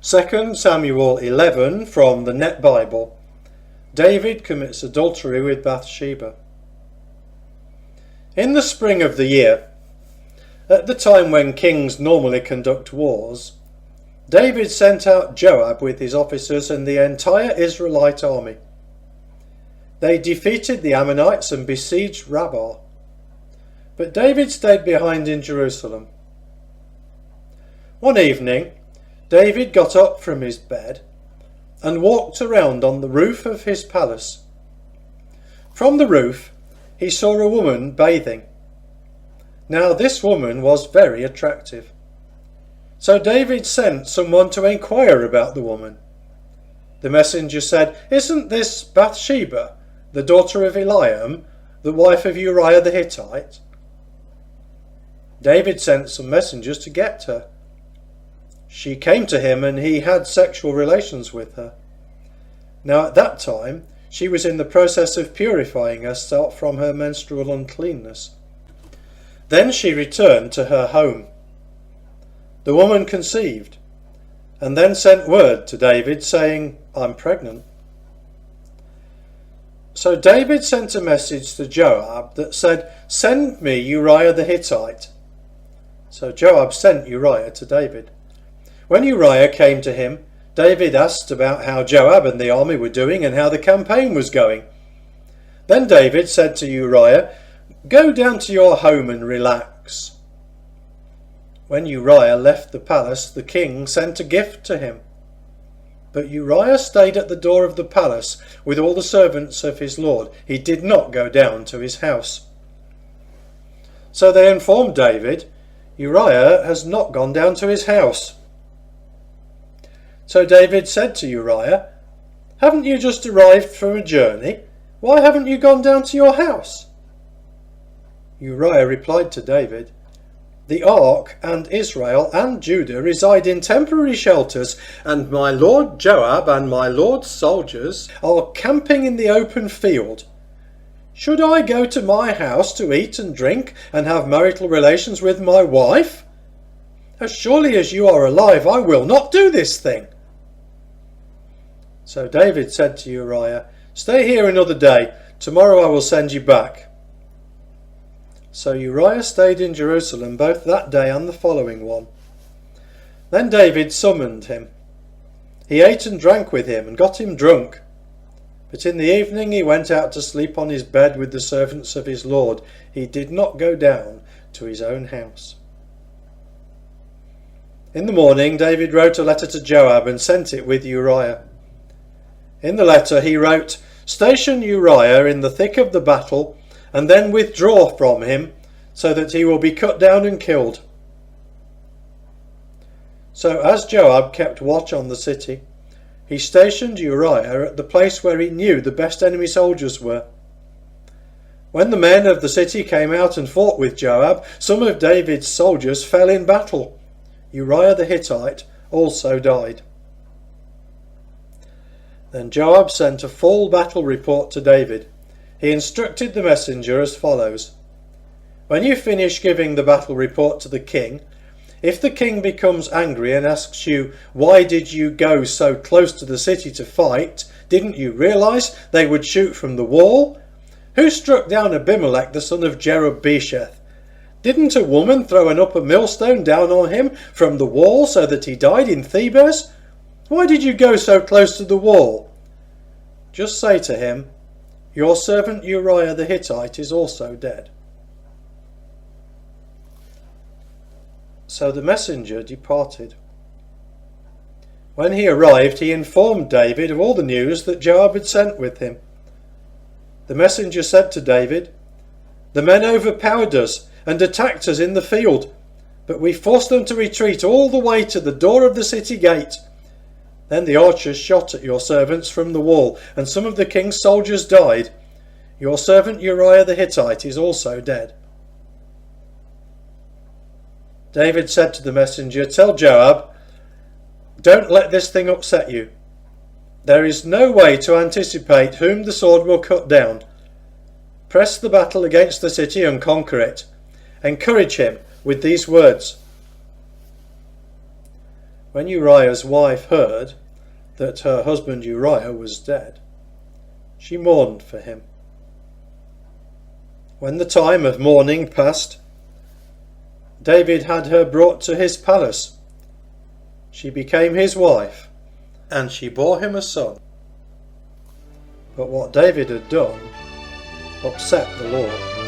2Samuel 11 from the Net Bible. David commits adultery with Bathsheba. In the spring of the year, at the time when kings normally conduct wars, David sent out Joab with his officers and the entire Israelite army. They defeated the Ammonites and besieged Rabbah, but David stayed behind in Jerusalem. One evening, David got up from his bed and walked around on the roof of his palace. From the roof, he saw a woman bathing. Now this woman was very attractive. So David sent someone to inquire about the woman. The messenger said, "Isn't this Bathsheba, the daughter of Eliam, the wife of Uriah the Hittite?" David sent some messengers to get her. She came to him and he had sexual relations with her. Now at that time she was in the process of purifying herself from her menstrual uncleanness. Then she returned to her home. The woman conceived and then sent word to David saying, "I'm pregnant." So David sent a message to Joab that said, "Send me Uriah the Hittite." So Joab sent Uriah to David. When Uriah came to him, David asked about how Joab and the army were doing and how the campaign was going. Then David said to Uriah, "Go down to your home and relax." When Uriah left the palace, the king sent a gift to him. But Uriah stayed at the door of the palace with all the servants of his lord. He did not go down to his house. So they informed David, "Uriah has not gone down to his house." So David said to Uriah, "Haven't you just arrived from a journey? Why haven't you gone down to your house?" Uriah replied to David, "The ark and Israel and Judah reside in temporary shelters, and my lord Joab and my lord's soldiers are camping in the open field. Should I go to my house to eat and drink and have marital relations with my wife? As surely as you are alive, I will not do this thing." So David said to Uriah, "Stay here another day. Tomorrow I will send you back." So Uriah stayed in Jerusalem both that day and the following one. Then David summoned him. He ate and drank with him and got him drunk. But in the evening he went out to sleep on his bed with the servants of his lord. He did not go down to his own house. In the morning David wrote a letter to Joab and sent it with Uriah. In the letter he wrote, "Station Uriah in the thick of the battle, and then withdraw from him, so that he will be cut down and killed." So as Joab kept watch on the city, he stationed Uriah at the place where he knew the best enemy soldiers were. When the men of the city came out and fought with Joab, some of David's soldiers fell in battle. Uriah the Hittite also died. Then Joab sent a full battle report to David. He instructed the messenger as follows: "When you finish giving the battle report to the king, if the king becomes angry and asks you, 'Why did you go so close to the city to fight? Didn't you realize they would shoot from the wall? Who struck down Abimelech the son of Jerub-Besheth? Didn't a woman throw an upper millstone down on him from the wall so that he died in Thebes? Why did you go so close to the wall?' Just say to him, 'Your servant Uriah the Hittite is also dead.'" So the messenger departed. When he arrived, he informed David of all the news that Joab had sent with him. The messenger said to David, "The men overpowered us and attacked us in the field, but we forced them to retreat all the way to the door of the city gate. Then the archers shot at your servants from the wall, and some of the king's soldiers died. Your servant Uriah the Hittite is also dead." David said to the messenger, "Tell Joab, don't let this thing upset you. There is no way to anticipate whom the sword will cut down. Press the battle against the city and conquer it. Encourage him with these words: When Uriah's wife heard that her husband Uriah was dead, she mourned for him. When the time of mourning passed, David had her brought to his palace. She became his wife, and she bore him a son. But what David had done upset the Lord.